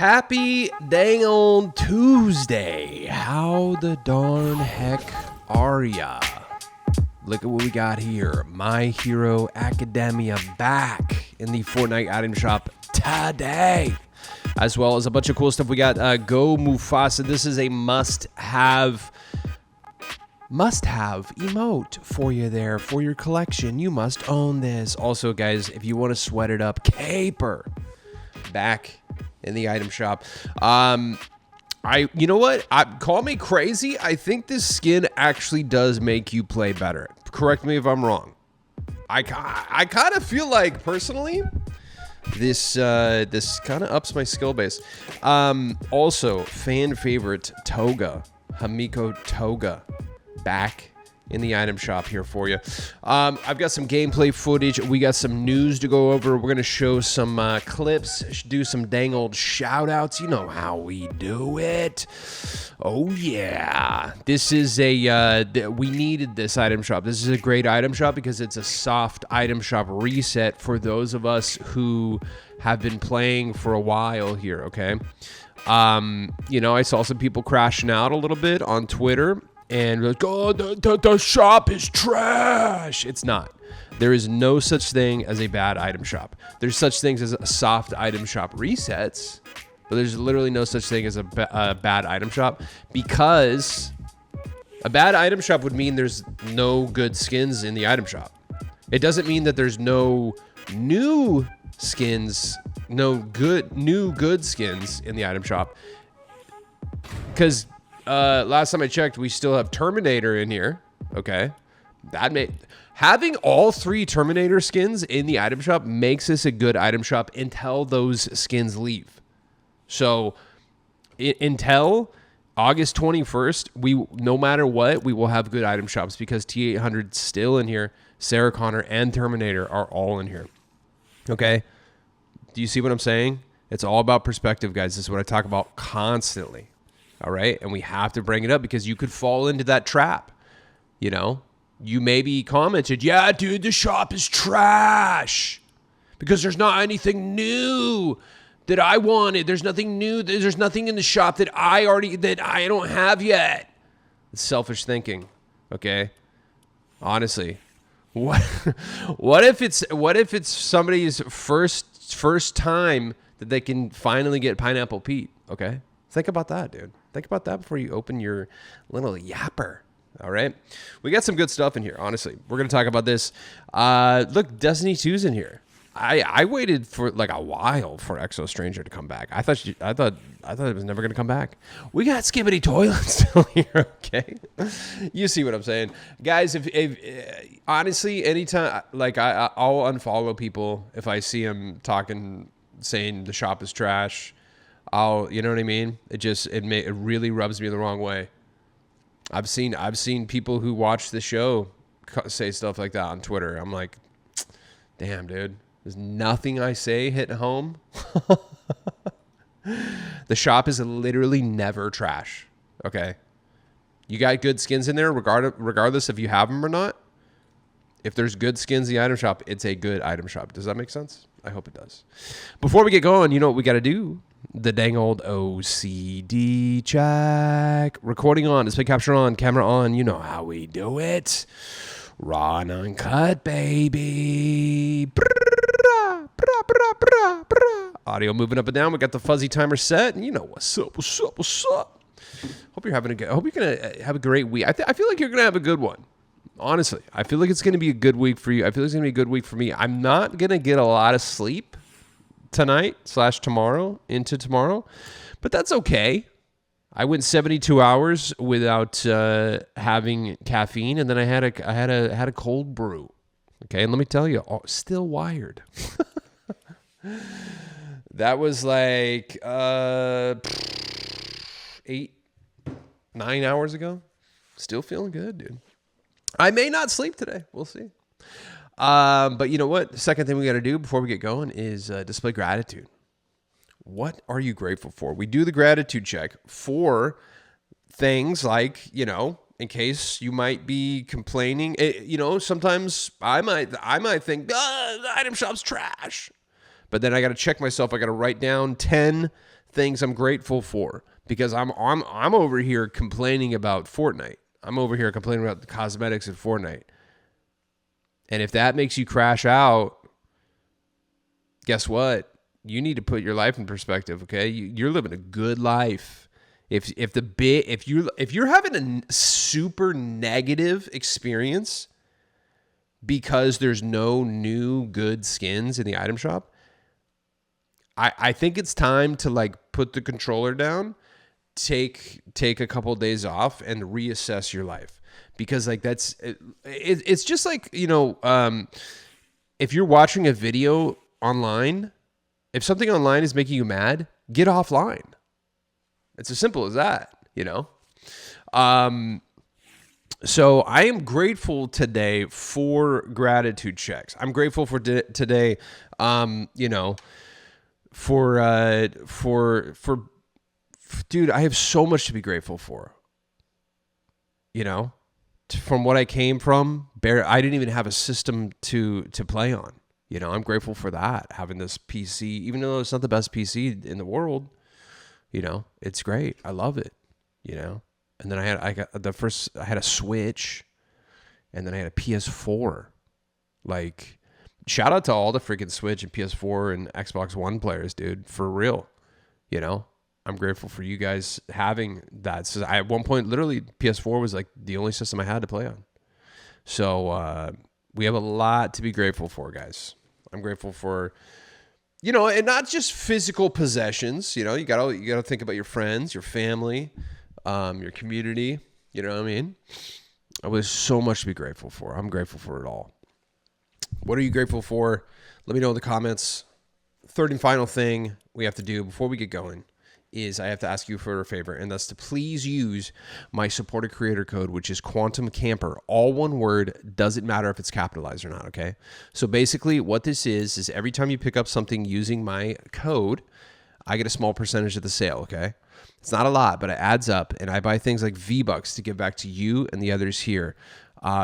Happy dang on Tuesday. How the darn heck are ya? Look at what we got here. My Hero Academia back in the Fortnite item shop today. As well as a bunch of cool stuff. We got Go Mufasa. This is a must-have emote for you there for your collection. You must own this. Also, guys, if you want to sweat it up, CAMPER back in the item shop. You know what? Call me crazy. I think this skin actually does make you play better. Correct me if I'm wrong. I kind of feel like personally, this kind of ups my skill base. Also, fan favorite Toga, Hamiko Toga, back in the item shop here for you. I've got some gameplay footage. We got some news to go over. We're going to show some clips, do some dang old shout outs. You know how we do it. Oh yeah. This is we needed this item shop. This is a great item shop because it's a soft item shop reset for those of us who have been playing for a while here, okay? I saw some people crashing out a little bit on Twitter. And like, oh, the shop is trash. It's not. There is no such thing as a bad item shop. There's such things as a soft item shop resets, but there's literally no such thing as a bad item shop, because a bad item shop would mean there's no good skins in the item shop. It doesn't mean that there's no new skins, new good skins in the item shop, because last time I checked, we still have Terminator in here. Okay, having all three Terminator skins in the item shop makes this a good item shop until those skins leave. So until August 21st, no matter what, we will have good item shops because T800's still in here. Sarah Connor and Terminator are all in here. Okay, do you see what I'm saying? It's all about perspective, guys. This is what I talk about constantly. All right. And we have to bring it up because you could fall into that trap. You know, you maybe commented, yeah, dude, the shop is trash because there's not anything new that I wanted. There's nothing new. There's nothing in the shop that I don't have yet. It's selfish thinking. Okay. Honestly, what if it's somebody's first time that they can finally get Pineapple Pete? Okay. Think about that, dude. Think about that before you open your little yapper. All right. We got some good stuff in here, honestly. We're going to talk about this. Look, Destiny 2's in here. I waited for like a while for Exo Stranger to come back. I thought it was never going to come back. We got Skibbity Toilet still here, okay? You see what I'm saying. Guys, if honestly, anytime, like I'll unfollow people if I see them saying the shop is trash. You know what I mean? It really rubs me the wrong way. I've seen people who watch the show say stuff like that on Twitter. I'm like, damn, dude, there's nothing I say hitting home. The shop is literally never trash. Okay, you got good skins in there, regardless if you have them or not. If there's good skins in the item shop, it's a good item shop. Does that make sense? I hope it does. Before we get going, you know what we got to do? The dang old OCD check. Recording on, display capture on, camera on. You know how we do it. Raw and uncut, baby. Audio moving up and down. We got the fuzzy timer set, and you know what's up. Hope you're gonna have a great week. I feel like you're gonna have a good one. Honestly, I feel like it's gonna be a good week for you. I feel like it's gonna be a good week for me. I'm not gonna get a lot of sleep tonight / tomorrow into tomorrow, but that's okay. I went 72 hours without having caffeine, and then I had a cold brew. Okay, and let me tell you, still wired. That was like 8-9 hours ago. Still feeling good, dude. I may not sleep today. We'll see. But you know what? The second thing we got to do before we get going is display gratitude. What are you grateful for? We do the gratitude check for things like, in case you might be complaining. Sometimes I might think, the item shop's trash. But then I got to check myself. I got to write down 10 things I'm grateful for because I'm over here complaining about Fortnite. I'm over here complaining about the cosmetics in Fortnite. And if that makes you crash out, guess what? You need to put your life in perspective, okay? You're living a good life. If you're having a super negative experience because there's no new good skins in the item shop, I think it's time to like put the controller down, take a couple of days off, and reassess your life, because like it's just like, you know, if you're watching a video online, if something online is making you mad, get offline. It's as simple as that, you know. So I am grateful today for gratitude checks. I'm grateful for today, you know, for dude, I have so much to be grateful for. You know, from what I came from, I didn't even have a system to play on. You know, I'm grateful for that, having this PC, even though it's not the best PC in the world. You know, it's great. I love it. You know, and then I had a Switch, and then I had a PS4. Like, shout out to all the freaking Switch and PS4 and Xbox One players, dude, for real. You know, I'm grateful for you guys having that. So at one point, literally, PS4 was like the only system I had to play on. So we have a lot to be grateful for, guys. I'm grateful for, you know, and not just physical possessions. You know, you gotta think about your friends, your family, your community. You know what I mean? There's so much to be grateful for. I'm grateful for it all. What are you grateful for? Let me know in the comments. Third and final thing we have to do before we get going is I have to ask you for a favor, and that's to please use my supporter creator code, which is Quantum Camper. All one word, doesn't matter if it's capitalized or not, okay? So basically what this is every time you pick up something using my code, I get a small percentage of the sale, okay? It's not a lot, but it adds up, and I buy things like V-Bucks to give back to you and the others here.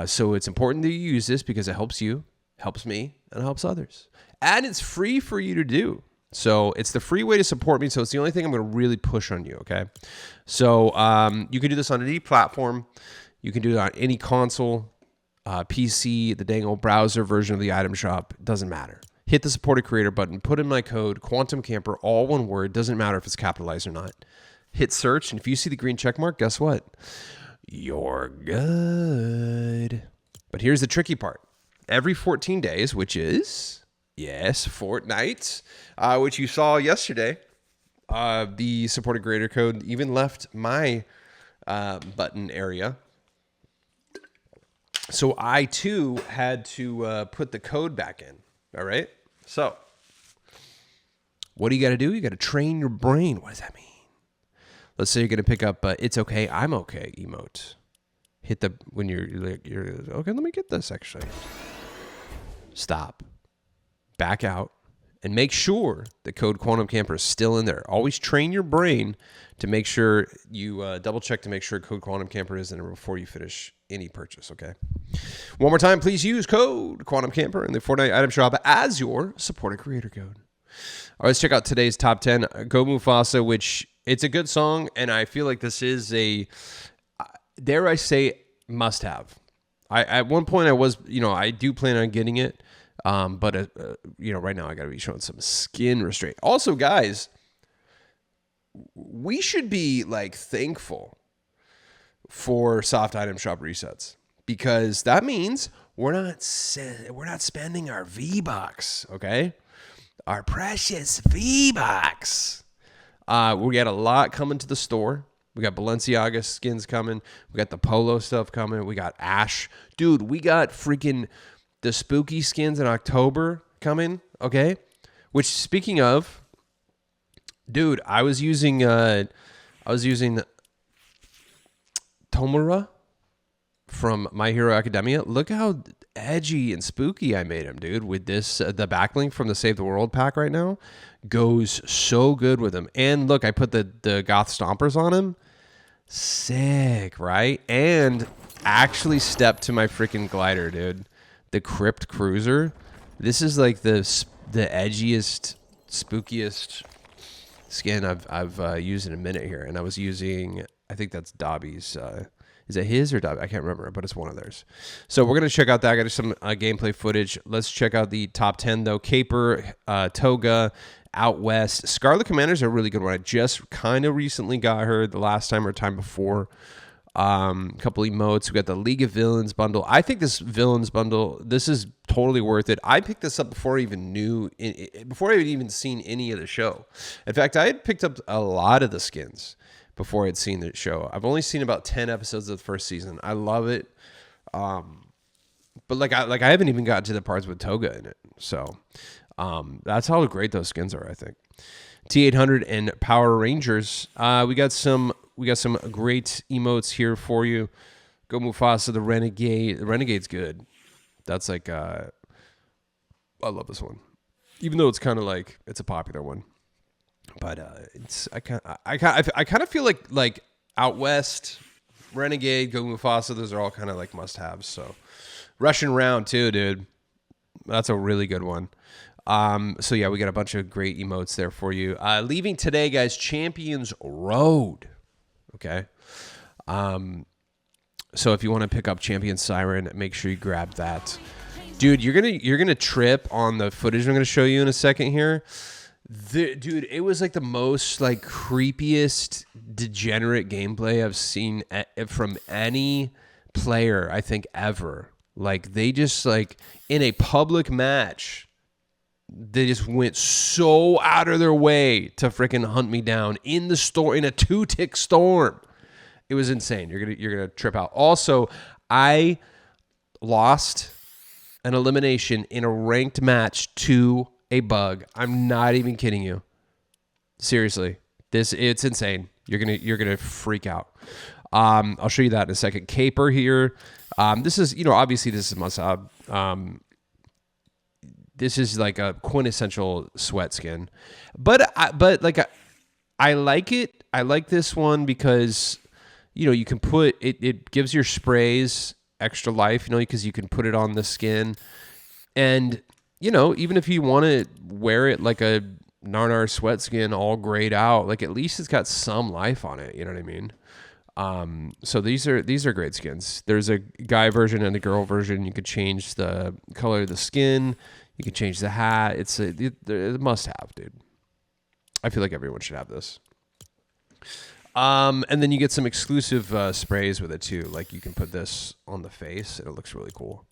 So it's important that you use this because it helps you, helps me, and helps others. And it's free for you to do. So it's the free way to support me. So it's the only thing I'm going to really push on you, okay? So you can do this on any platform. You can do it on any console, PC, the dang old browser version of the item shop. It doesn't matter. Hit the support a creator button. Put in my code, Quantum Camper, all one word. Doesn't matter if it's capitalized or not. Hit search, and if you see the green check mark, guess what? You're good. But here's the tricky part. Every 14 days, which is... yes, Fortnite, which you saw yesterday. The supported creator code even left my button area. So I, too, had to put the code back in. All right? So what do you got to do? You got to train your brain. What does that mean? Let's say you're going to pick up It's Okay, I'm Okay emote. Hit the, when you're okay, let me get this, actually. Stop. Back out, and make sure the code Quantum Camper is still in there. Always train your brain to make sure you double check to make sure code Quantum Camper is in there before you finish any purchase, okay? One more time, please use code Quantum Camper in the Fortnite item shop as your supported creator code. All right, let's check out today's top 10. Go Mufasa, which it's a good song, and I feel like this is a, dare I say, must-have. At one point I was, you know, I do plan on getting it. But you know, right now I got to be showing some skin restraint. Also, guys, we should be like thankful for soft item shop resets, because that means we're not spending our V-Bucks, okay? Our precious V-Bucks. We got a lot coming to the store. We got Balenciaga skins coming. We got the Polo stuff coming. We got Ash. Dude, we got freaking the spooky skins in October coming, okay? Which, speaking of, dude, I was using Tomura from My Hero Academia. Look how edgy and spooky I made him, dude. With this, the backlink from the Save the World pack right now goes so good with him. And look, I put the Goth Stompers on him. Sick, right? And actually stepped to my freaking glider, dude. The Crypt Cruiser. This is like the edgiest, spookiest skin I've used in a minute here, and I was using, I think that's Dobby's. Is it his or Dobby? I can't remember, but it's one of theirs. So we're gonna check out that. I got some gameplay footage. Let's check out the top 10 though. Caper, Toga, Out West. Scarlet Commander's a really good one. I just kind of recently got her the last time or time before. A couple emotes. We got the League of Villains bundle. I think this Villains bundle, this is totally worth it. I picked this up before I even before I had even seen any of the show. In fact, I had picked up a lot of the skins before I'd seen the show. I've only seen about 10 episodes of the first season. I love it. But I haven't even gotten to the parts with Toga in it. So that's how great those skins are, I think. T800 and Power Rangers. We got some great emotes here for you. Go Mufasa, the Renegade. The Renegade's good. That's like I love this one. Even though it's kind of like it's a popular one. But I kind of feel like Out West, Renegade, Go Mufasa, those are all kind of like must-haves. So Russian Round too, dude. That's a really good one. So yeah, we got a bunch of great emotes there for you. Leaving today, guys, Champions Road. Okay. So if you want to pick up Champion Siren, make sure you grab that. Dude, you're gonna trip on the footage I'm gonna show you in a second here. Dude, it was like the most like creepiest degenerate gameplay I've seen from any player, I think, ever. Like they just like in a public match, they just went so out of their way to freaking hunt me down in the store in a 2-tick storm. It was insane. You're gonna trip out. Also, I lost an elimination in a ranked match to a bug. I'm not even kidding you. Seriously, it's insane. You're gonna freak out. I'll show you that in a second. Caper here. This is obviously this is must-have. This is like a quintessential sweat skin, but I like it. I like this one because you can put it. It gives your sprays extra life. Because you can put it on the skin, and even if you want to wear it like a Narnar sweat skin all grayed out, like at least it's got some life on it. You know what I mean? So these are great skins. There's a guy version and a girl version. You could change the color of the skin. You can change the hat. It's a must-have, dude. I feel like everyone should have this. And then you get some exclusive sprays with it too. Like you can put this on the face, and it looks really cool.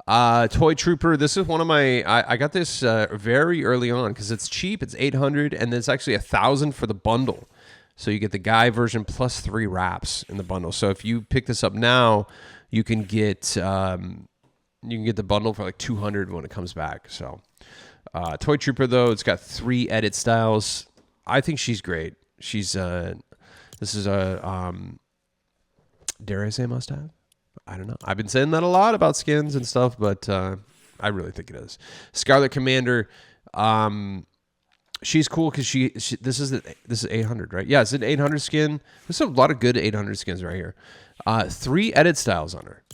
Toy Trooper. This is one of my. I got this very early on because it's cheap. It's $800, and there's actually $1,000 for the bundle. So you get the guy version plus 3 wraps in the bundle. So if you pick this up now, you can get. You can get the bundle for like $200 when it comes back. So, Toy Trooper though, it's got 3 edit styles. I think she's great. She's this is a dare I say must-have? I don't know. I've been saying that a lot about skins and stuff, but I really think it is. Scarlet Commander, she's cool because she this is 800, right? Yeah, it's an 800 skin. There's a lot of good 800 skins right here. 3 edit styles on her.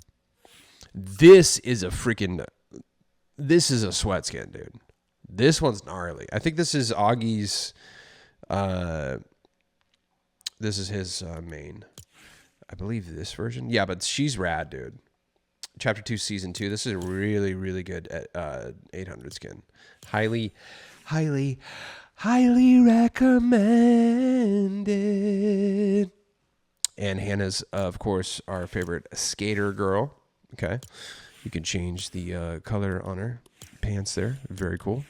This is a sweat skin, dude. This one's gnarly. I think this is Augie's, this is his main. I believe this version. Yeah, but she's rad, dude. Chapter 2, Season 2. This is a really, really good 800 skin. Highly recommended. And Hannah's, of course, our favorite skater girl. Okay, you can change the color on her pants there. Very cool.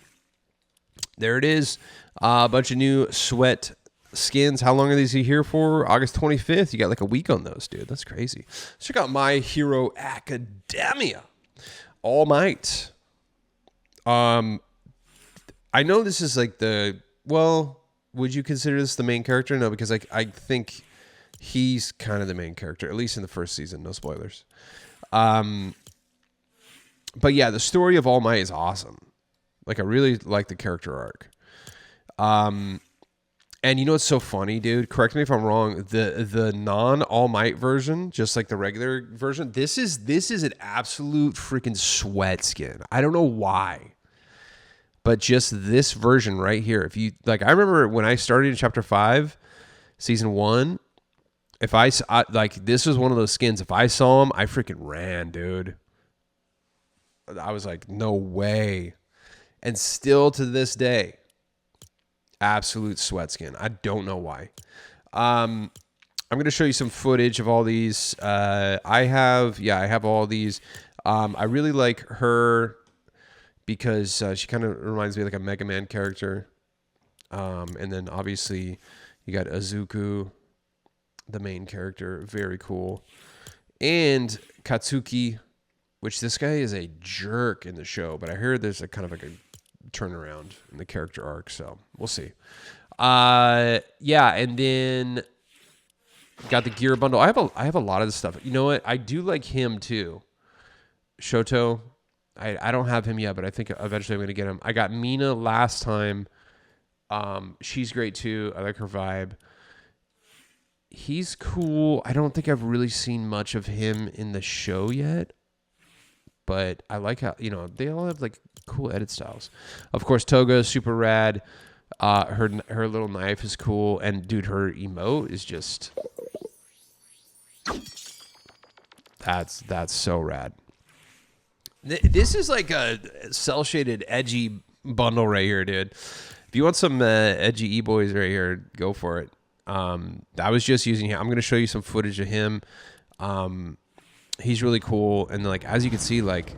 There it is. A bunch of new sweat skins. How long are these here for? August 25th. You got like a week on those, dude. That's crazy. Let's check out My Hero Academia. All Might. I know this is like would you consider this the main character? No, because I think he's kind of the main character, at least in the first season. No spoilers. But yeah, the story of All Might is awesome. Like I really like the character arc. And what's so funny, dude? Correct me if I'm wrong. The non All Might version, just like the regular version, this is an absolute freaking sweat skin. I don't know why, but just this version right here. If you like, I remember when I started in chapter 5, season 1. If I like, this was one of those skins. If I saw him, I freaking ran, dude. I was like, no way. And still to this day, absolute sweat skin. I don't know why. I'm going to show you some footage of all these. I have all these. I really like her because she kind of reminds me of like a Mega Man character. And then obviously you got Azuku, the main character, very cool. And Katsuki, which this guy is a jerk in the show, but I hear there's a kind of like a turnaround in the character arc, so we'll see. And then got the gear bundle. I have a lot of this stuff. You know what? I do like him too. Shoto. I don't have him yet, but I think eventually I'm gonna get him. I got Mina last time. She's great too. I like her vibe. He's cool. I don't think I've really seen much of him in the show yet, but I like how, they all have like cool edit styles. Of course, Toga is super rad. Her little knife is cool, and dude, her emote is just that's so rad. This is like a cell shaded edgy bundle right here, dude. If you want some edgy e-boys right here, go for it. I was just using him. I'm going to show you some footage of him. He's really cool. And like, as you can see, like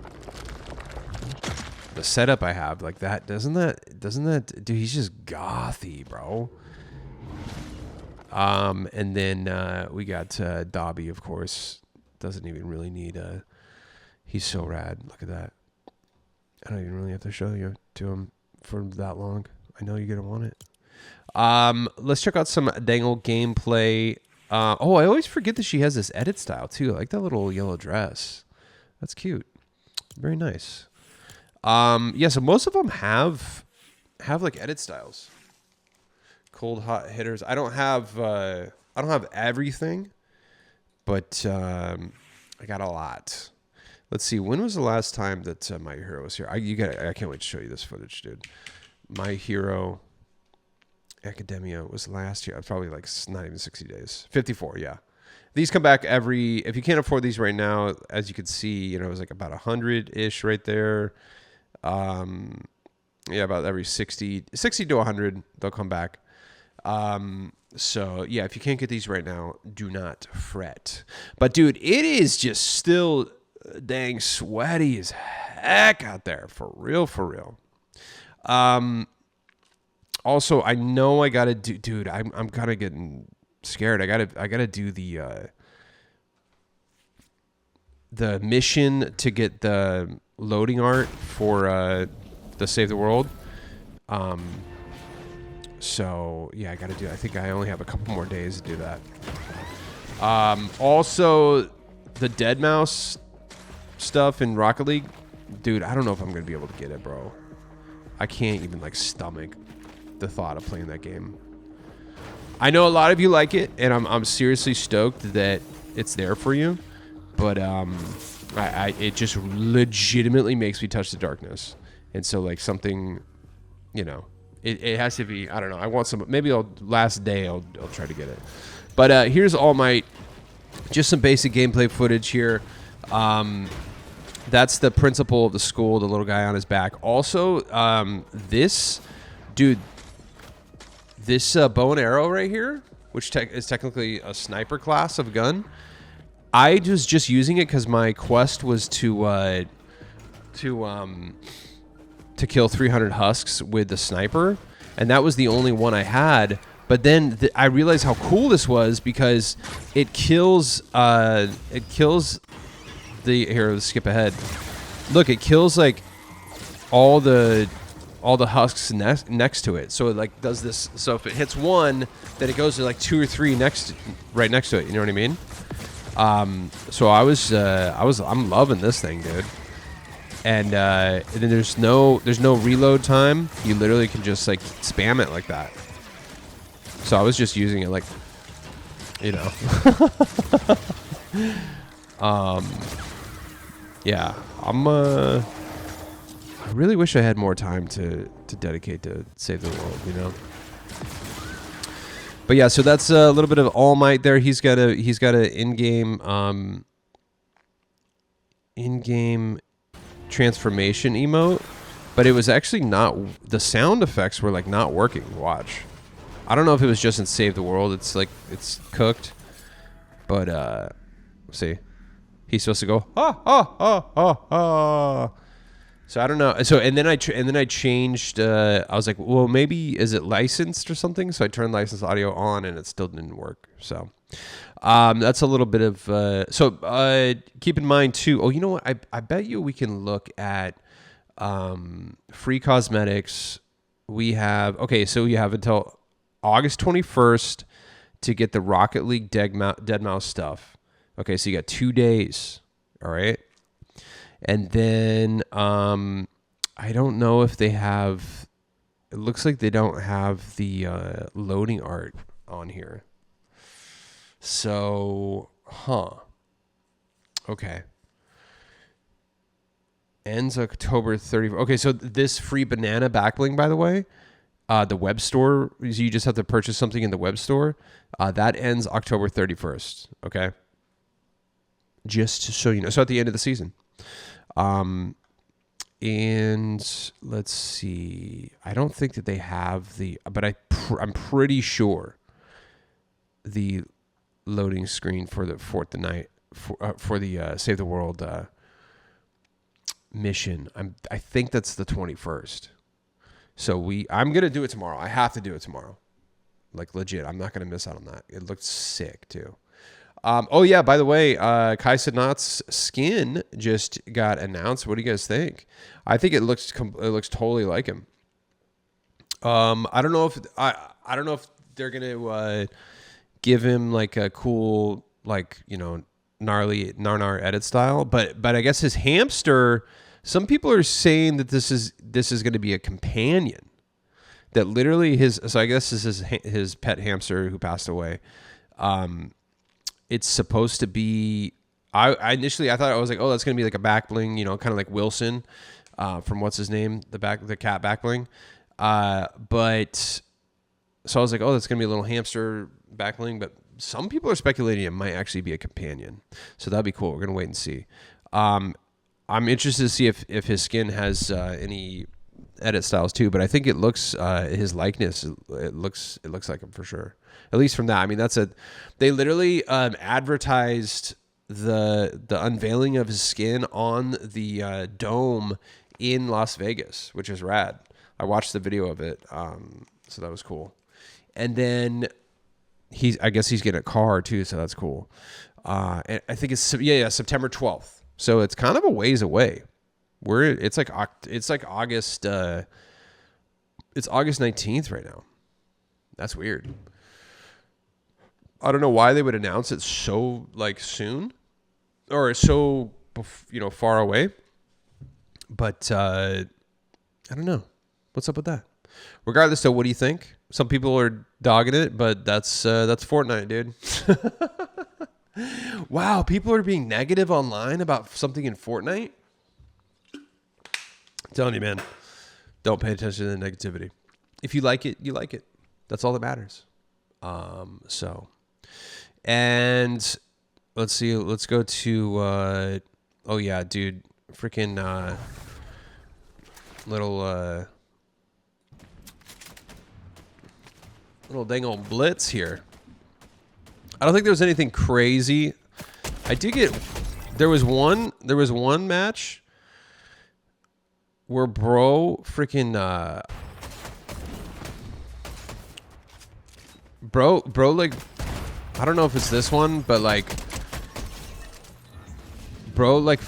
the setup I have like that, doesn't that, dude, he's just gothy, bro. And then, we got, Dobby, of course, doesn't even really need he's so rad. Look at that. I don't even really have to show you to him for that long. I know you're going to want it. Let's check out some Dangle gameplay. I always forget that she has this edit style too. I like that little yellow dress. That's cute. Very nice. So most of them have like edit styles. Cold hot hitters. I don't have everything, but I got a lot. Let's see. When was the last time that My Hero was here? I can't wait to show you this footage, dude. My Hero Academia was last year. Probably like not even 60 days. 54, yeah. These come back if you can't afford these right now, as you can see, it was like about 100-ish right there. About every 60 to 100, they'll come back. So yeah, if you can't get these right now, do not fret. But dude, it is just still dang sweaty as heck out there, for real. Also, I know I gotta do, dude. I'm kind of getting scared. I gotta do the mission to get the loading art for the Save the World. So yeah, I gotta do. I think I only have a couple more days to do that. Also, the Dead Mouse stuff in Rocket League, dude. I don't know if I'm gonna be able to get it, bro. I can't even like stomach the thought of playing that game. I know a lot of you like it, and I'm seriously stoked that it's there for you, but it just legitimately makes me touch the darkness, and so like something, it has to be. I don't know. I want some. Maybe last day I'll try to get it. But here's All Might. Just some basic gameplay footage here. That's the principal of the school, the little guy on his back. Also, this bow and arrow right here, which is technically a sniper class of gun. I was just using it because my quest was to kill 300 husks with the sniper, and that was the only one I had. But then I realized how cool this was because it kills here, let's skip ahead. Look, it kills like all the husks next to it. So it like does this. So if it hits one, then it goes to like 2 or 3 right next to it. You know what I mean? So I'm loving this thing, dude. And then there's no reload time. You literally can just like spam it like that. So I was just using it like, yeah, I'm really wish I had more time to dedicate to save the world, you know. But yeah, so that's a little bit of All Might there. He's got a in-game transformation emote, but it was actually not, the sound effects were like not working. Watch. I don't know if it was just in Save the World. It's like it's cooked, but see, he's supposed to go ha. So I don't know. So and then I changed. I was like, well, maybe is it licensed or something? So I turned licensed audio on, and it still didn't work. So that's a little bit of. So keep in mind too. Oh, you know what? I bet you we can look at free cosmetics. We have So you have until August 21st to get the Rocket League Dead Mouse stuff. Okay, so you got 2 days. All right. And then I don't know if they have. It looks like they don't have the loading art on here. So, okay. Ends October 30th. Okay, so this free banana backbling, by the way, the web store. You just have to purchase something in the web store. That ends October 31st. Okay. Just so you know, so at the end of the season. And let's see. I don't think that they have but I'm pretty sure the loading screen for the Fortnite for the Save the World mission. I think that's the 21st. So I'm gonna do it tomorrow. I have to do it tomorrow. Like legit. I'm not gonna miss out on that. It looks sick too. Oh yeah, by the way, Kai Cenat's skin just got announced. What do you guys think? I think it looks totally like him. I don't know if they're gonna give him like a cool, like, you know, gnarly Narnar edit style, but I guess his hamster. Some people are saying that this is going to be a companion. That literally so I guess this is his pet hamster who passed away. It's supposed to be. I initially thought, I was like, oh, that's gonna be like a back bling, you know, kind of like Wilson from what's his name, the cat back bling. But so I was like, oh, that's gonna be a little hamster back bling. But some people are speculating it might actually be a companion. So that'd be cool. We're gonna wait and see. I'm interested to see if his skin has any edit styles too. But I think it looks his likeness. It looks like him for sure. At least from that. I mean, they literally advertised the unveiling of his skin on the dome in Las Vegas, which is rad. I watched the video of it, so that was cool. And then I guess he's getting a car too, so that's cool. And I think it's September 12th, so it's kind of a ways away. It's like August. It's August 19th right now. That's weird. I don't know why they would announce it so like soon or so, you know, far away. But I don't know. What's up with that? Regardless, though, what do you think? Some people are dogging it, but that's Fortnite, dude. Wow, people are being negative online about something in Fortnite. I'm telling you, man, don't pay attention to the negativity. If you like it, you like it. That's all that matters. And let's see. Let's go to. Oh yeah, dude, freaking little dang old blitz here. I don't think there was anything crazy. I did get. There was one match where bro like, I don't know if it's this one, but like bro like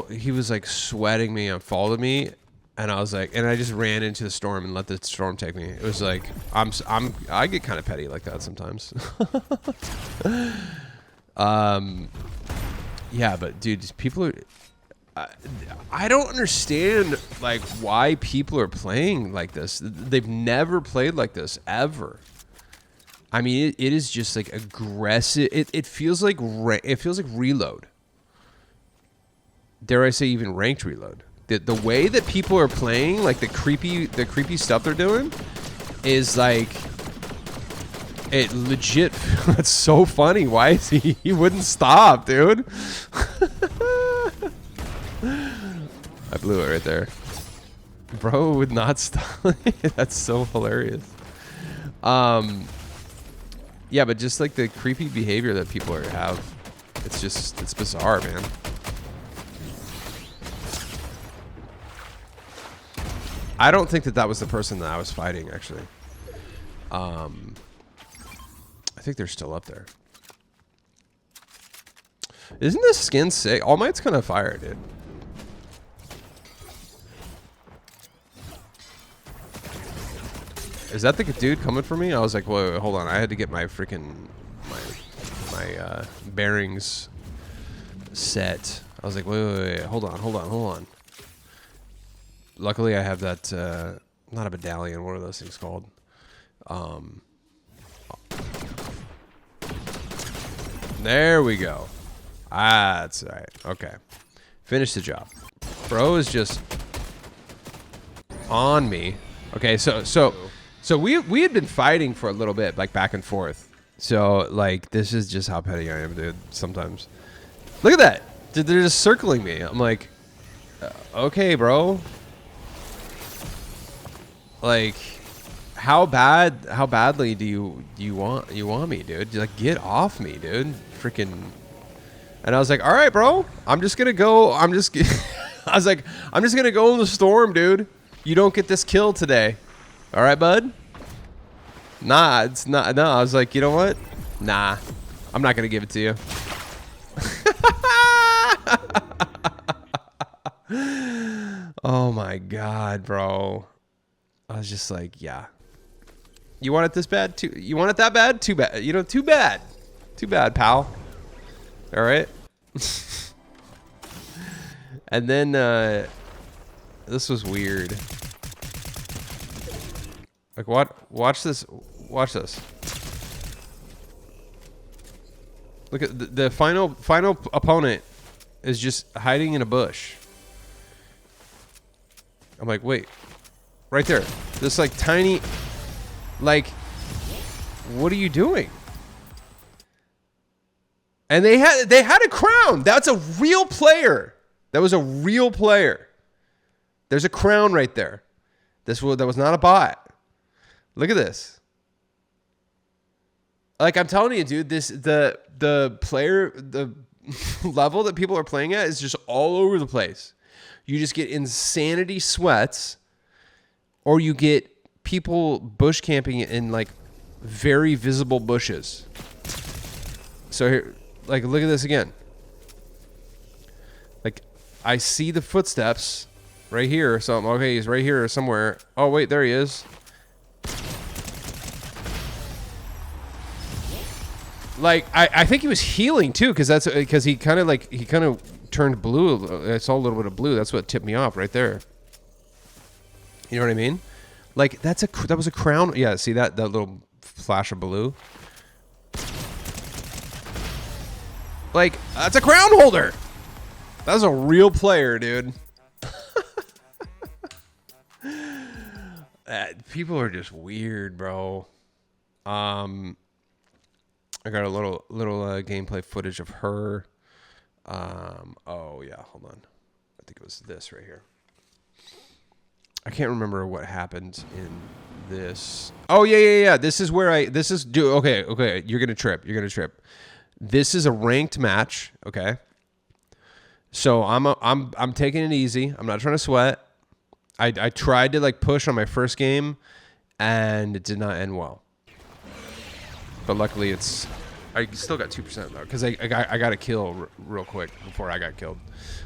he was like sweating me and followed me, and I was like, and I just ran into the storm and let the storm take me. It was like I get kind of petty like that sometimes. Yeah, but dude, people are. I don't understand like why people are playing like this. They've never played like this ever. I mean, it is just like aggressive. It feels like reload. Dare I say even ranked reload? the way that people are playing, like the creepy stuff they're doing, is like it legit. That's so funny. Why is he wouldn't stop, dude? I blew it right there. Bro would not stop. That's so hilarious. Yeah, but just like the creepy behavior that people have, it's bizarre, man. I don't think that was the person that I was fighting, actually. I think they're still up there. Isn't this skin sick? All Might's kind of fire, dude. Is that the dude coming for me? I was like, wait, hold on. I had to get my freaking my bearings set. I was like, wait, hold on. Luckily, I have that not a medallion. What are those things called? There we go. That's all right. Okay, finish the job. Bro is just on me. Okay, so we had been fighting for a little bit, like back and forth. So like this is just how petty I am, dude. Sometimes. Look at that. They're just circling me. I'm like, okay, bro. Like, how badly do you want me, dude? Like, get off me, dude. Freaking. And I was like, all right, bro. I'm just gonna go. I was like, I'm just gonna go in the storm, dude. You don't get this kill today. All right, bud? Nah, it's not. No, I was like, you know what? Nah, I'm not going to give it to you. Oh, my God, bro. I was just like, yeah. You want it this bad? Too? You want it that bad? Too bad. You know, too bad. Too bad, pal. All right? And then this was weird. Like what? Watch this. Watch this. Look at the final opponent is just hiding in a bush. I'm like, wait, right there. This like tiny, like, what are you doing? And they had a crown. That's a real player. That was a real player. There's a crown right there. That was not a bot. Look at this. Like I'm telling you, dude, the level that people are playing at is just all over the place. You just get insanity sweats, or you get people bush camping in like very visible bushes. So here, like, look at this again. Like, I see the footsteps right here. So I'm okay. He's right here somewhere. Oh wait, there he is. Like I think he was healing too, because he kind of turned blue. I saw a little bit of blue. That's what tipped me off right there. You know what I mean? Like that was a crown. Yeah, see that little flash of blue. Like that's a crown holder. That was a real player, dude. People are just weird, bro. I got a little gameplay footage of her. Oh yeah, hold on. I think it was this right here. I can't remember what happened in this. Oh yeah. This is where okay. You're gonna trip. This is a ranked match. Okay. So I'm taking it easy. I'm not trying to sweat. I tried to like push on my first game, and it did not end well. But luckily, I still got 2% though, because I got a kill real quick before I got killed.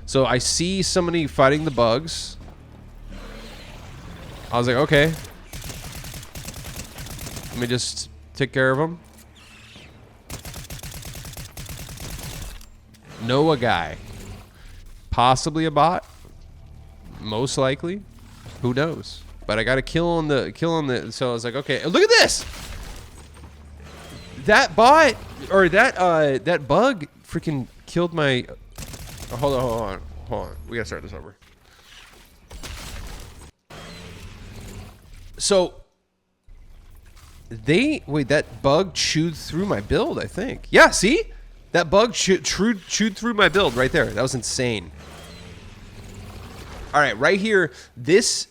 So I see somebody fighting the bugs. I was like, okay, let me just take care of them. Know a guy, possibly a bot, most likely. Who knows? But I got a kill on the. So I was like, okay, look at this. That bot or that bug freaking killed my. Oh, hold on. We gotta start this over. So wait, that bug chewed through my build, I think. Yeah, see? That bug chewed through my build right there. That was insane. All right, right here, these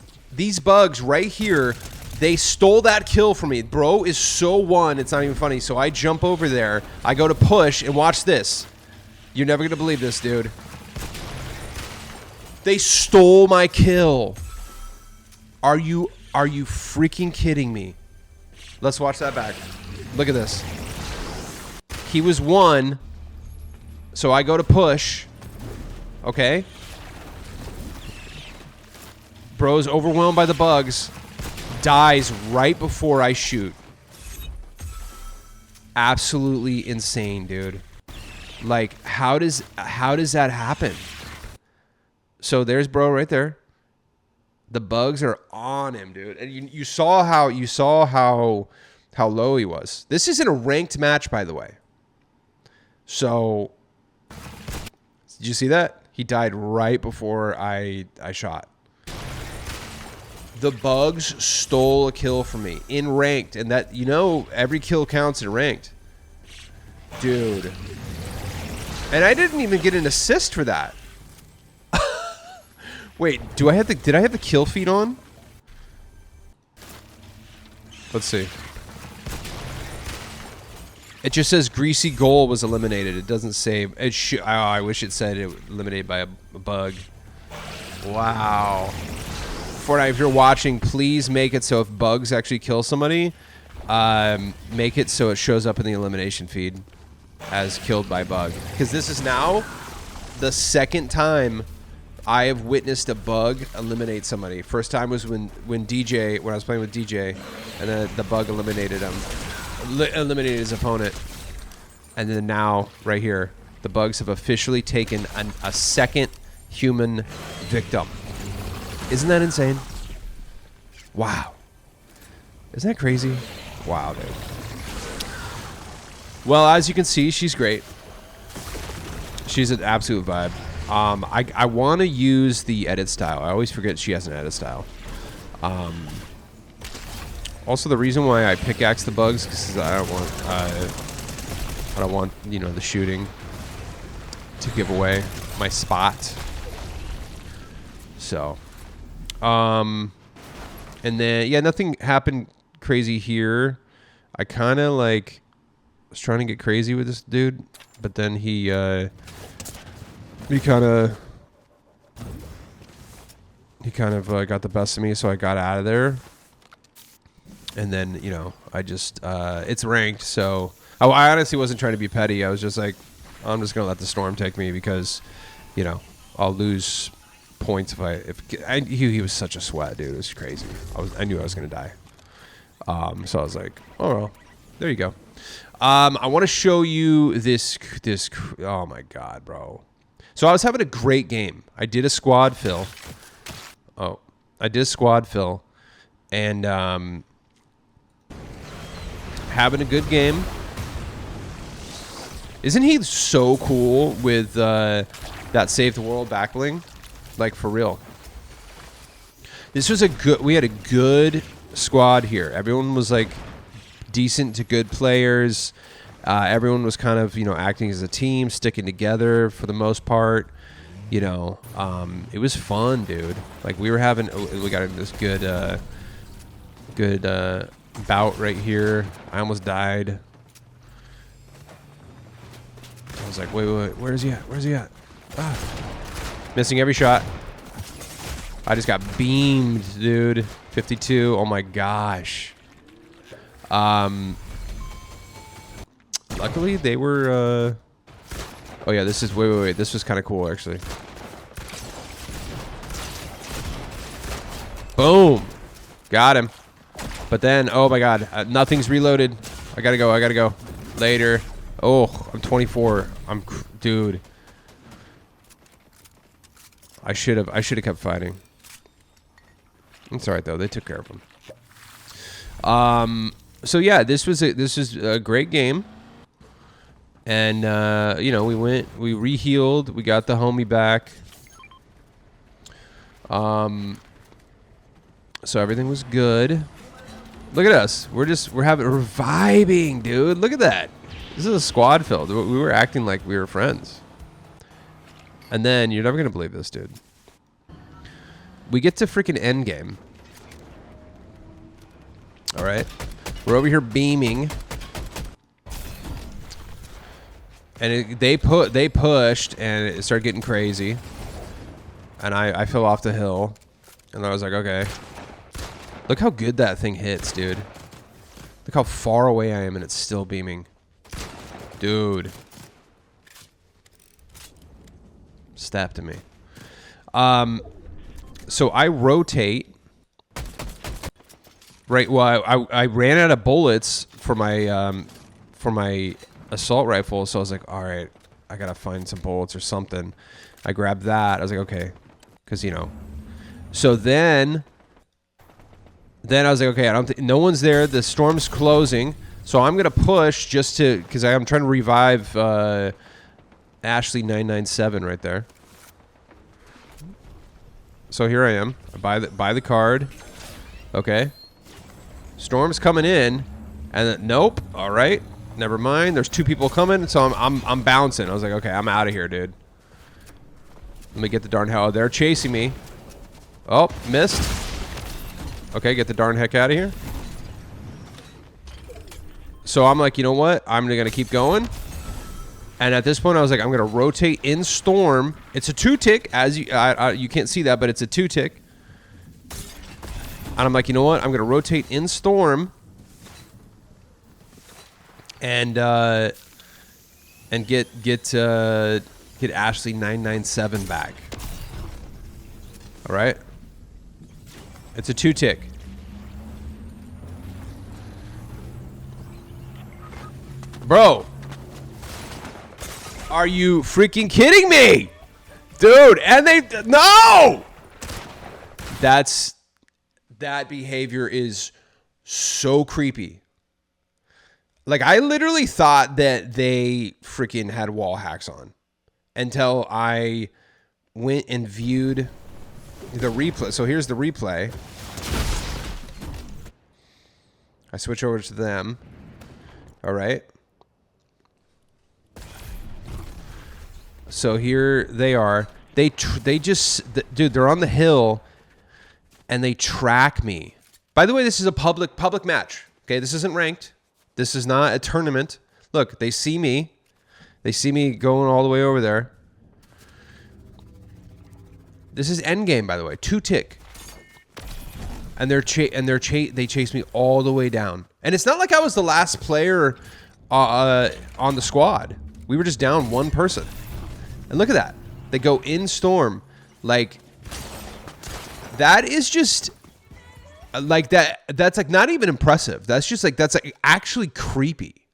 bugs right here, they stole that kill from me. Bro is so one, it's not even funny. So I jump over there, I go to push, and watch this. You're never gonna believe this, dude. They stole my kill. Are you freaking kidding me? Let's watch that back. Look at this. He was one, so I go to push. Okay. Bro's overwhelmed by the bugs. Dies right before I shoot. Absolutely insane, dude. Like, how does that happen? So there's bro right there. The bugs are on him, dude. And you saw how low he was. This isn't a ranked match, by the way. So did you see that? He died right before I shot. The bugs stole a kill from me in ranked, and that, you know, every kill counts in ranked. Dude. And I didn't even get an assist for that. Wait, did I have the kill feed on? Let's see. It just says greasy goal was eliminated. It doesn't say it. I wish it said it was eliminated by a bug. Wow. Fortnite, if you're watching, please make it so if bugs actually kill somebody, make it so it shows up in the elimination feed as killed by bug. Because this is now the second time I have witnessed a bug eliminate somebody. First time was when I was playing with DJ, and then the bug eliminated him, eliminated his opponent. And then now, right here, the bugs have officially taken a second human victim. Isn't that insane? Wow. Isn't that crazy? Wow, dude. Well, as you can see, she's great. She's an absolute vibe. I want to use the edit style. I always forget she has an edit style. Also, the reason why I pickaxe the bugs because I don't want you know the shooting to give away my spot. So, and then yeah, nothing happened crazy here. I kind of like was trying to get crazy with this dude, but then he kind of got the best of me, so I got out of there. And then, you know, I just it's ranked, so I honestly wasn't trying to be petty. I was just like, I'm just gonna let the storm take me because, you know, I'll lose points if he was such a sweat, dude. It was crazy. I knew I was gonna die. So I was like, oh well, there you go. I want to show you this. Oh my god, bro. So I was having a great game. I did a squad fill. Oh, I did a squad fill, and having a good game. Isn't he so cool with that Save the World backbling? Like, for real. This was we had a good squad here. Everyone was like decent to good players. Everyone was kind of, you know, acting as a team, sticking together for the most part. You know, it was fun, dude. Like, we got this good bout right here. I almost died. I was like, wait, where's he at? Where's he at? Ah. Missing every shot. I just got beamed, dude. 52. Oh my gosh. Luckily, they were. Oh yeah, this is wait. This was kind of cool, actually. Boom, got him. But then, oh my god, nothing's reloaded. I gotta go. Later. Oh, I'm 24. Dude. I should have kept fighting. It's alright though. They took care of him. So yeah, this was a great game. And you know, we re-healed, we got the homie back. So everything was good. Look at us. We're vibing, dude. Look at that. This is a squad filled. We were acting like we were friends. And then you're never gonna believe this, dude. We get to freaking endgame. All right, we're over here beaming, and they pushed, and it started getting crazy, and I fell off the hill, and I was like, okay, look how good that thing hits, dude. Look how far away I am, and it's still beaming, dude. Step to me. So I rotate. Right. Well, I ran out of bullets for my assault rifle, so I was like, all right, I gotta find some bullets or something. I grabbed that. I was like, okay, because you know. So then I was like, okay, no one's there. The storm's closing, so I'm gonna push just to because I'm trying to revive Ashley 997 right there. So here I am. I buy the card. Okay. Storm's coming in, and then, nope. All right, never mind. There's two people coming, so I'm bouncing. I was like, okay, I'm out of here, dude. Let me get the darn hell. They're chasing me. Oh, missed. Okay, get the darn heck out of here. So I'm like, you know what? I'm gonna keep going. And at this point, I was like, I'm gonna rotate in storm. It's a 2-tick, as you can't see that, but it's a 2-tick. And I'm like, you know what? I'm gonna rotate in storm, and get Ashley 997 back. All right. It's a 2-tick. Bro, are you freaking kidding me, dude? And no. That behavior is so creepy. Like, I literally thought that they freaking had wall hacks on until I went and viewed the replay. So here's the replay. I switch over to them. All right. So here they are. They just, dude, they're on the hill. And they track me. By the way, this is a public match. Okay, this isn't ranked. This is not a tournament. Look, they see me. They see me going all the way over there. This is endgame, by the way. 2-tick. And they chase me all the way down. And it's not like I was the last player on the squad. We were just down one person. And look at that. They go in storm, like. That is just like that. That's like not even impressive. That's just like, that's like actually creepy.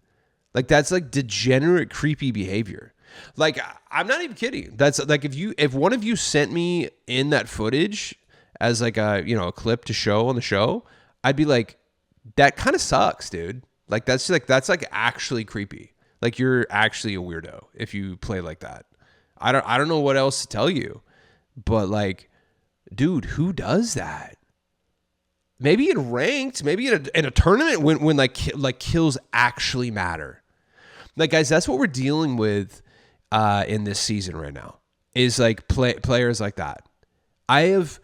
Like, that's like degenerate, creepy behavior. Like, I'm not even kidding. That's like, if one of you sent me in that footage as like a clip to show on the show, I'd be like, that kind of sucks, dude. Like, that's like actually creepy. Like, you're actually a weirdo if you play like that. I don't know what else to tell you, but like. Dude, who does that? Maybe in ranked, maybe in a tournament when like kills actually matter. Like, guys, that's what we're dealing with in this season right now. Is like players like that. I've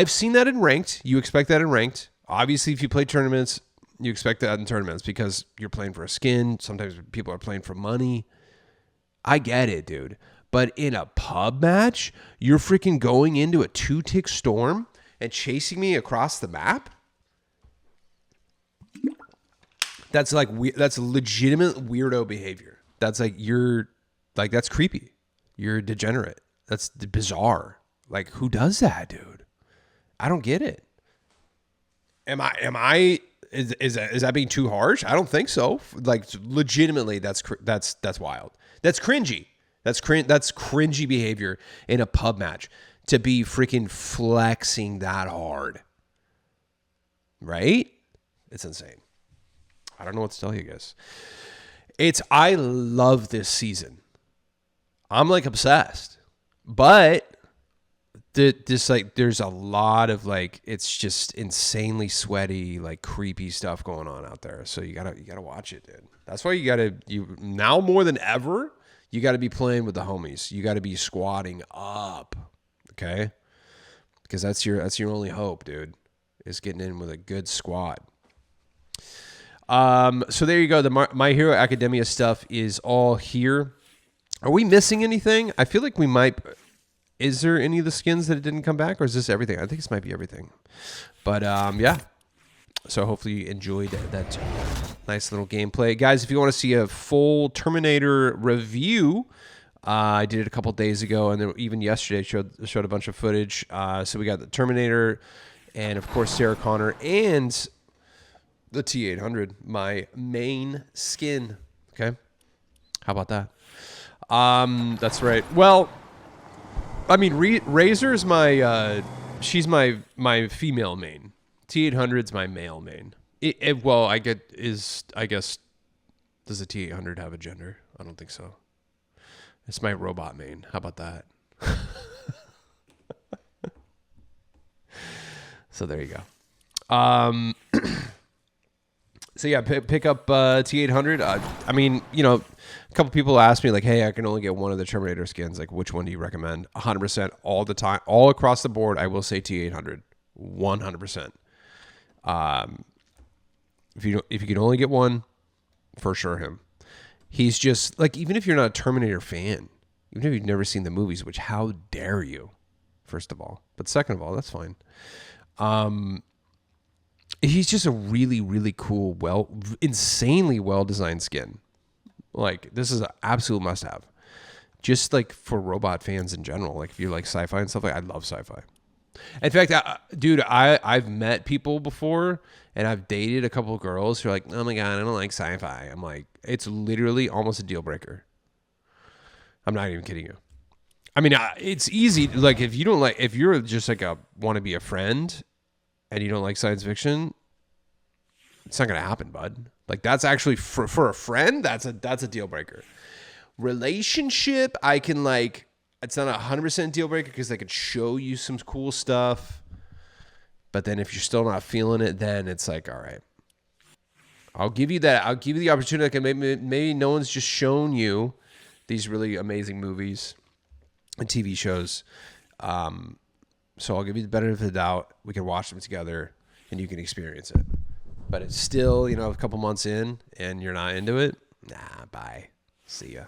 seen that in ranked. You expect that in ranked. Obviously, if you play tournaments, you expect that in tournaments because you're playing for a skin. Sometimes people are playing for money. I get it, dude. But in a pub match, you're freaking going into a 2-tick storm and chasing me across the map? That's like that's legitimate weirdo behavior. That's like that's creepy. You're degenerate. That's bizarre. Like, who does that, dude? I don't get it. Is that being too harsh? I don't think so. Like, legitimately, that's wild. That's cringy. That's cringy behavior in a pub match to be freaking flexing that hard. Right? It's insane. I don't know what to tell you guys. I love this season. I'm like obsessed. But This like there's a lot of like it's just insanely sweaty, like creepy stuff going on out there. So you gotta watch it, dude. That's why you now more than ever, you gotta be playing with the homies. You gotta be squatting up. Okay? Because that's your only hope, dude, is getting in with a good squad. So there you go. The My Hero Academia stuff is all here. Are we missing anything? I feel like we might. Is there any of the skins that didn't come back, or is this everything? I think this might be everything. But yeah. So hopefully you enjoyed that nice little gameplay. Guys, if you want to see a full Terminator review, I did it a couple days ago, and then even yesterday showed a bunch of footage. So we got the Terminator, and of course Sarah Connor, and the T800, my main skin. Okay, how about that? That's right. Well, I mean, Razor's my she's my female main. T800's my male main. Well, I guess does the T800 have a gender? I don't think so. It's my robot main. How about that? So there you go. So yeah, pick up T800. I mean, you know, a couple people asked me like, "Hey, I can only get one of the Terminator skins. Like, which one do you recommend?" 100% all the time, all across the board. I will say T800, 100%. If you can only get one, for sure him. He's just like, even if you're not a Terminator fan, even if you've never seen the movies, which how dare you, first of all, but second of all, that's fine. He's just a really, really cool, insanely well-designed skin. Like, this is an absolute must-have. Just, like, for robot fans in general. Like, if you like sci-fi and stuff, like, I love sci-fi. In fact, dude, I've met people before, and I've dated a couple of girls who are like, oh, my God, I don't like sci-fi. I'm like, it's literally almost a deal breaker. I'm not even kidding you. I mean, it's easy. Like, if you're just, like, want to be a friend and you don't like science fiction, it's not going to happen, bud. Like, that's actually for a friend, that's a deal breaker. Relationship, I can like, it's not 100% deal breaker because I could show you some cool stuff. But then if you're still not feeling it, then it's like, all right, I'll give you that. I'll give you the opportunity. Like, maybe no one's just shown you these really amazing movies and TV shows. So I'll give you the benefit of the doubt. We can watch them together and you can experience it. But it's still, you know, a couple months in and you're not into it. Nah, bye. See ya.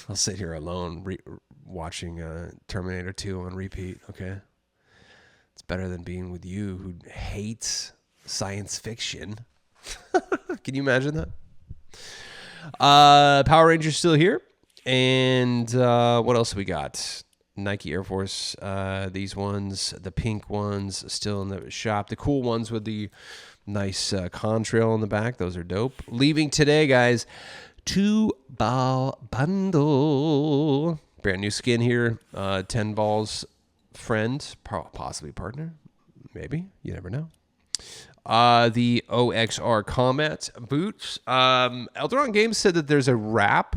I'll sit here alone watching Terminator 2 on repeat, okay? It's better than being with you who hates science fiction. Can you imagine that? Power Rangers still here. And what else we got? Nike Air Force, these ones, the pink ones still in the shop. The cool ones with the nice contrail in the back. Those are dope. Leaving today, guys. 2-ball bundle. Brand new skin here. 10 balls friend, possibly partner. Maybe. You never know. The OXR Combat boots. Elderon Games said that there's a wrap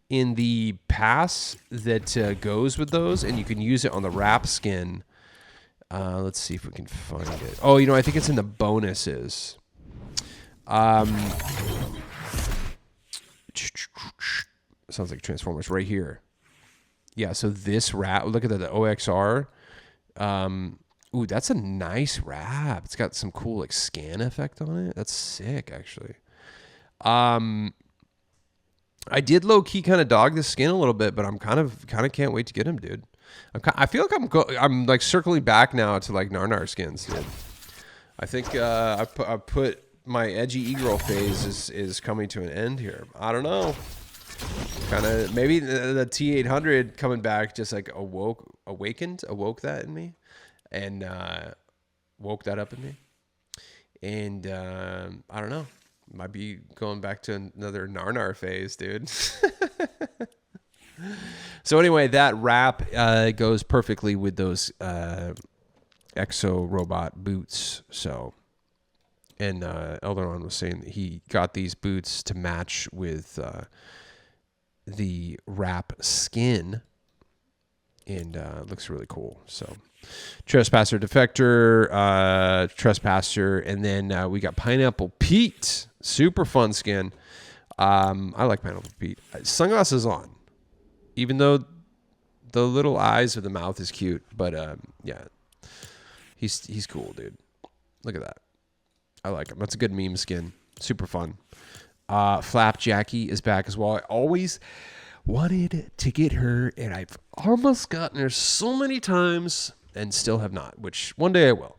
in the pass that goes with those, and you can use it on the wrap skin. Let's see if we can find it. Oh, you know, I think it's in the bonuses. Sounds like Transformers right here. Yeah, so this wrap, look at the OXR. Ooh, that's a nice wrap. It's got some cool like scan effect on it. That's sick, actually. I did low key kind of dog this skin a little bit, but I'm kind of can't wait to get him, dude. I feel like I'm like circling back now to like Narnar skins, dude. I think I put my edgy e-girl phase is coming to an end here. I don't know. Kind of maybe the T800 coming back just like awoke that in me, and woke that up in me, and I don't know. Might be going back to another Narnar phase, dude. So anyway, that wrap goes perfectly with those Exo Robot boots. So, and Elderon was saying that he got these boots to match with the wrap skin. and it looks really cool. So Trespasser Defector, Trespasser, and then we got Pineapple Pete. Super fun skin. I like Pineapple Pete. Sunglasses on, even though the little eyes of the mouth is cute, but yeah, he's cool, dude. Look at that. I like him. That's a good meme skin. Super fun. Flap Jackie is back as well. I always wanted to get her, and I've almost gotten her so many times and still have not, which one day I will.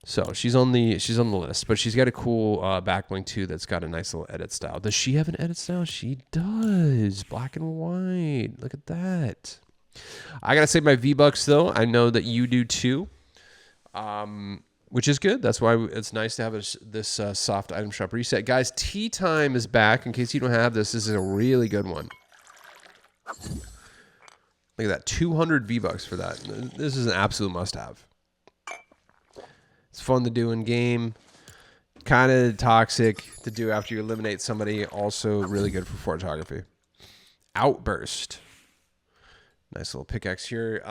So she's on the list, but she's got a cool back bling too that's got a nice little edit style. Does she have an edit style? She does. Black and white. Look at that. I gotta save my V-Bucks though. I know that you do too, which is good. That's why it's nice to have this soft item shop reset. Guys, tea time is back. In case you don't have this, this is a really good one. Look at that, 200 V-Bucks for that. This is an absolute must-have. It's fun to do in game. Kind of toxic to do after you eliminate somebody. Also really good for photography. Outburst. Nice little pickaxe here.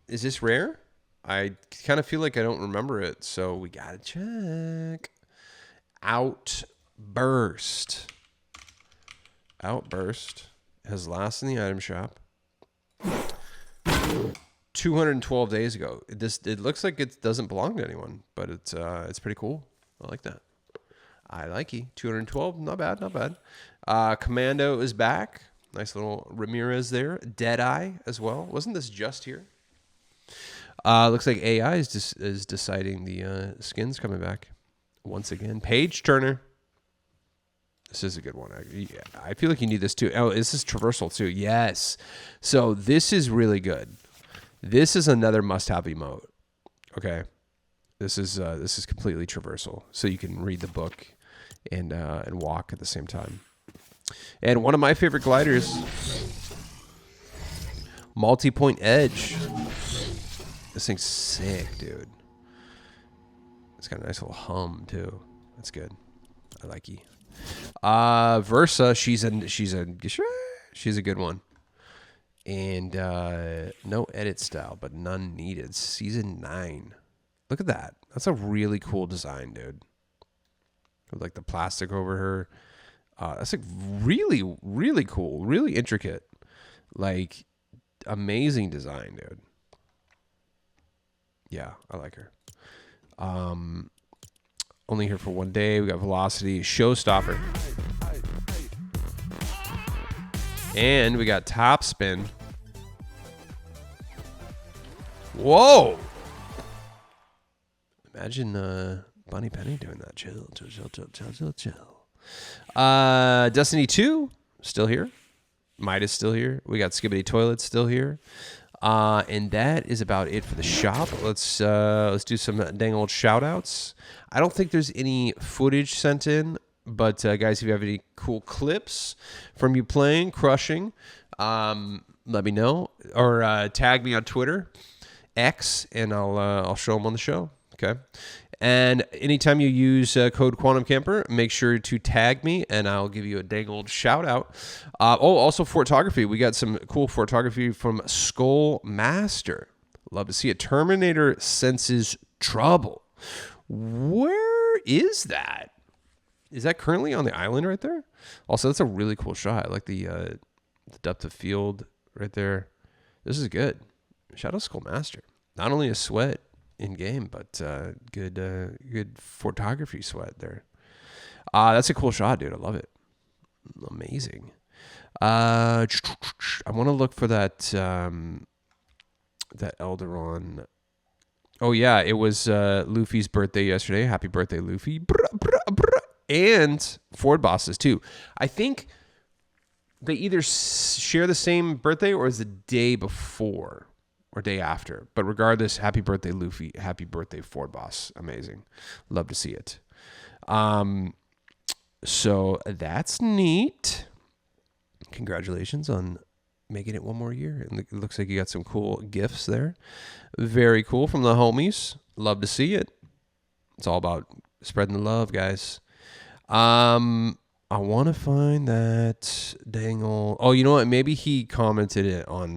Is this rare? I kind of feel like I don't remember it, so we gotta check. Outburst. Outburst has last in the item shop 212 days ago. It looks like it doesn't belong to anyone, but it's pretty cool. I like that. I like it. 212, not bad, not bad. Commando is back. Nice little Ramirez there. Deadeye as well. Wasn't this just here? Looks like AI is deciding the skins coming back once again. Page Turner. This is a good one. I feel like you need this too. Oh, this is traversal too. Yes. So this is really good. This is another must-have emote. Okay. This is completely traversal, so you can read the book and walk at the same time. And one of my favorite gliders, multi-point edge. This thing's sick, dude. It's got a nice little hum too. That's good. I like you. Versa, she's a good one. And no edit style, but none needed. Season 9. Look at that. That's a really cool design, dude. With like the plastic over her. That's like really, really cool. Really intricate. Like amazing design, dude. Yeah, I like her. Only here for one day. We got Velocity, Showstopper. And we got Top Spin. Whoa! Imagine Bunny Penny doing that. Chill. Destiny 2, still here. Midas still here. We got Skibbity Toilet still here. And that is about it for the shop. Let's do some dang old shout outs. I don't think there's any footage sent in, but guys, if you have any cool clips from you playing, crushing, let me know, or tag me on Twitter, X, and I'll show them on the show. Okay. And anytime you use code Quantum Camper, make sure to tag me, and I'll give you a dang old shout out. Also photography. We got some cool photography from Skull Master. Love to see it. Terminator senses trouble. Where is that? Is that currently on the island right there? Also, that's a really cool shot. I like the depth of field right there. This is good. Shout out Skull Master. Not only a sweat in game, but good photography sweat there. That's a cool shot, dude. I love it. Amazing. I want to look for that Elderon. Oh yeah, it was Luffy's birthday yesterday. Happy birthday, Luffy. And Ford bosses too. I think they either share the same birthday or is the day before or day after. But regardless, happy birthday, Luffy. Happy birthday, Ford boss. Amazing. Love to see it. So that's neat. Congratulations on making it one more year. And it looks like you got some cool gifts there. Very cool from the homies. Love to see it. It's all about spreading the love, guys. I want to find that dang old... Oh, you know what? Maybe he commented it on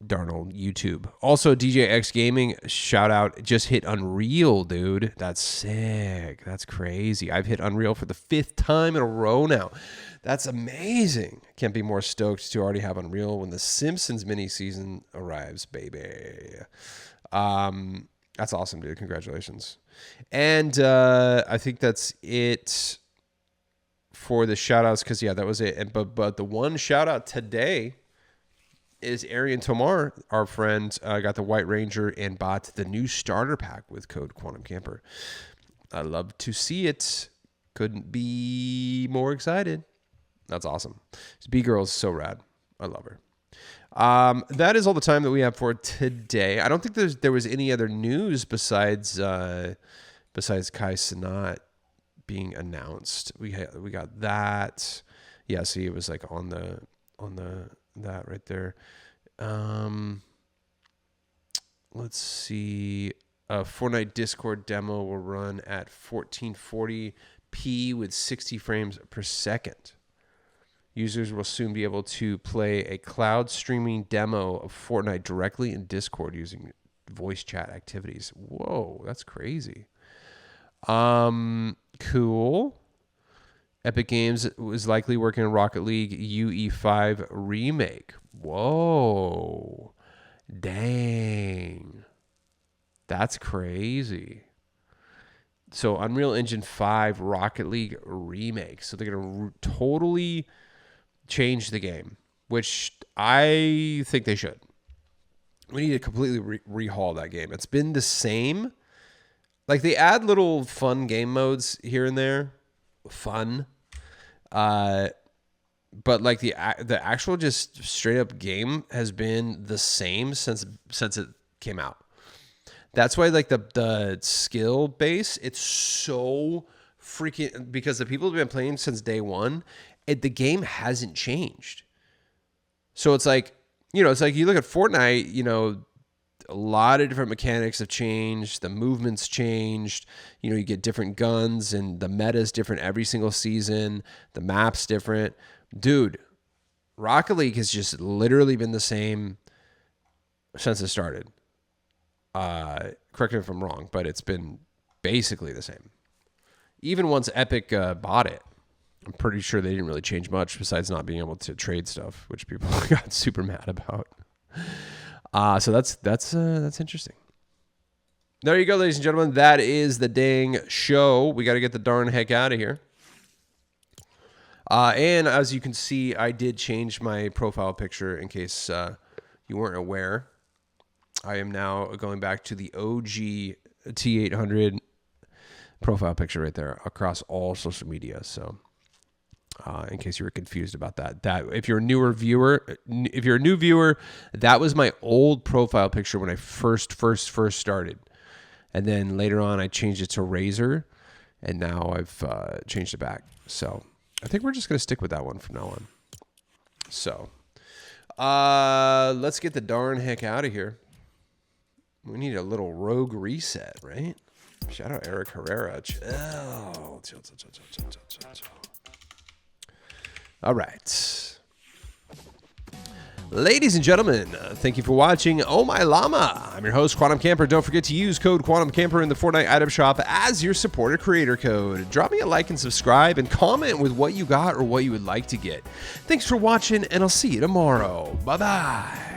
Darnold YouTube. Also, DJ X Gaming, shout out, just hit Unreal, dude. That's sick. That's crazy. I've hit Unreal for the 5th time in a row now. That's amazing. Can't be more stoked to already have Unreal when the Simpsons mini season arrives, baby. That's awesome, dude. Congratulations. And I think that's it for the shout outs, because yeah, that was it. But the one shout out today is Arian Tomar, our friend, got the White Ranger and bought the new starter pack with code Quantum Camper. I love to see it. Couldn't be more excited. That's awesome. B-Girl's so rad. I love her. That is all the time that we have for today. I don't think there was any other news besides Kai Cenat being announced. We got that. Yeah, see, it was like on that right there. Let's see. Fortnite Discord demo will run at 1440p with 60 frames per second. Users will soon be able to play a cloud streaming demo of Fortnite directly in Discord using voice chat activities. Whoa, that's crazy. Cool. Epic Games was likely working on Rocket League UE5 remake. Whoa. Dang. That's crazy. So Unreal Engine 5 Rocket League remake. So they're going to totally change the game, which I think they should. We need to completely rehaul that game. It's been the same. Like, they add little fun game modes here and there. Fun. But like the actual just straight up game has been the same since it came out. That's why like the skill base, it's so freaking, because the people who've been playing since day one, the game hasn't changed. So it's like, it's like you look at Fortnite, a lot of different mechanics have changed. The movements changed. You get different guns and the meta's different every single season. The map's different. Dude, Rocket League has just literally been the same since it started. Correct me if I'm wrong, but it's been basically the same. Even once Epic bought it, I'm pretty sure they didn't really change much besides not being able to trade stuff, which people got super mad about. So that's interesting. There you go, ladies and gentlemen. That is the dang show. We got to get the darn heck out of here. And as you can see, I did change my profile picture in case you weren't aware. I am now going back to the OG T800 profile picture right there across all social media. So in case you were confused about that if you're a new viewer, that was my old profile picture when I first started. And then later on, I changed it to Razor, and now I've changed it back. So I think we're just going to stick with that one from now on. So let's get the darn heck out of here. We need a little rogue reset, right? Shout out Eric Herrera. Chill. All right. Ladies and gentlemen, thank you for watching Oh My Llama. I'm your host, Quantum Camper. Don't forget to use code Quantum Camper in the Fortnite item shop as your supporter creator code. Drop me a like and subscribe and comment with what you got or what you would like to get. Thanks for watching, and I'll see you tomorrow. Bye-bye.